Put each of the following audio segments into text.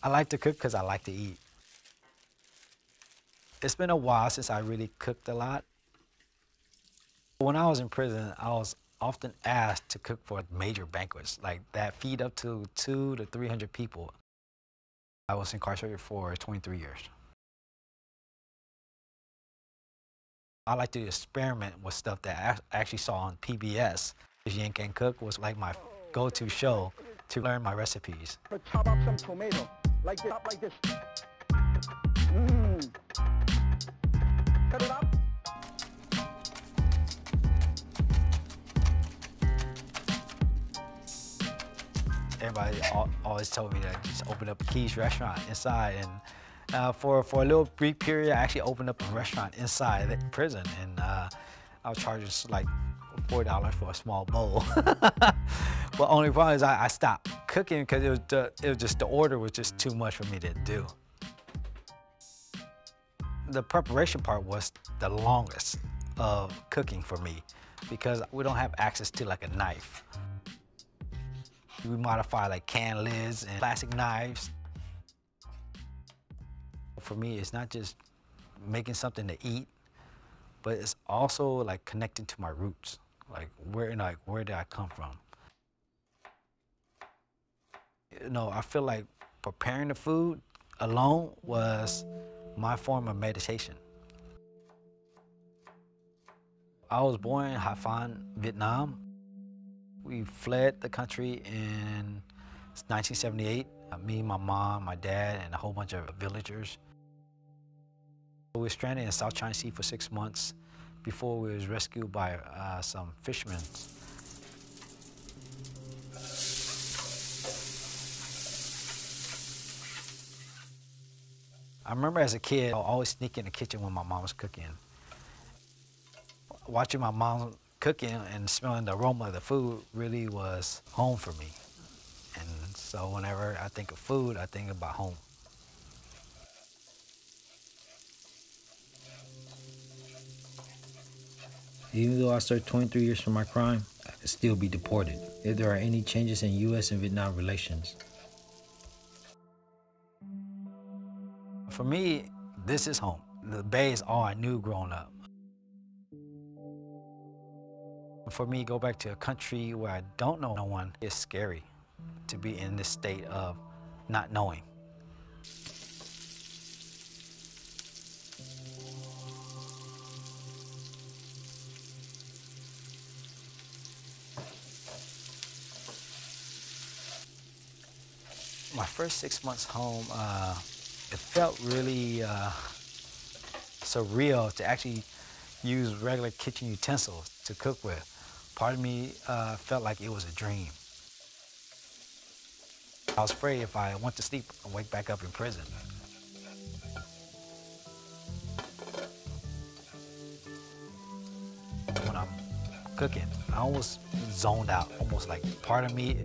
I like to cook because I like to eat. It's been a while since I really cooked a lot. When I was in prison, I was often asked to cook for major banquets, like that feed up to 200 to 300 people. I was incarcerated for 23 years. I like to experiment with stuff that I actually saw on PBS. Yank and Cook was like my go-to show to learn my recipes. Chop up some tomato, like this, like this. Mmm. Cut it up. Everybody always told me to just open up a quiche restaurant inside, and for a little brief period, I actually opened up a restaurant inside the prison, and I was charging like $4 for a small bowl. But only problem is I stopped cooking because it was just the order was just too much for me to do. The preparation part was the longest of cooking for me because we don't have access to like a knife. We modify like can lids and plastic knives. For me, it's not just making something to eat, but it's also like connecting to my roots. Like where did I come from? You know, I feel like preparing the food alone was my form of meditation. I was born in Hai Phong, Vietnam. We fled the country in 1978. Me, my mom, my dad, and a whole bunch of villagers. We were stranded in South China Sea for 6 months before we was rescued by some fishermen. I remember as a kid, I would always sneak in the kitchen when my mom was cooking. Watching my mom cooking and smelling the aroma of the food really was home for me. And so whenever I think of food, I think about home. Even though I served 23 years for my crime, I could still be deported if there are any changes in U.S. and Vietnam relations. For me, this is home. The Bay is all I knew growing up. For me, go back to a country where I don't know no one, it's scary to be in this state of not knowing. My first 6 months home, it felt really surreal to actually use regular kitchen utensils to cook with. Part of me felt like it was a dream. I was afraid if I went to sleep, I'd wake back up in prison. When I'm cooking, I almost zoned out, almost like part of me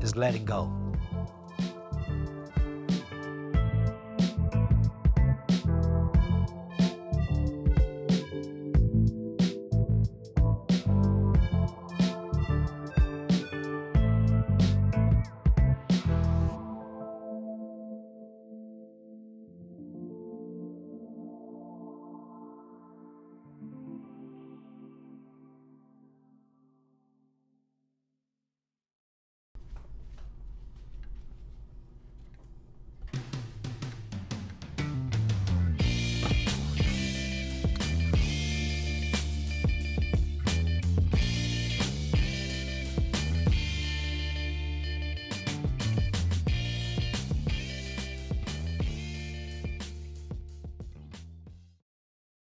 is letting go.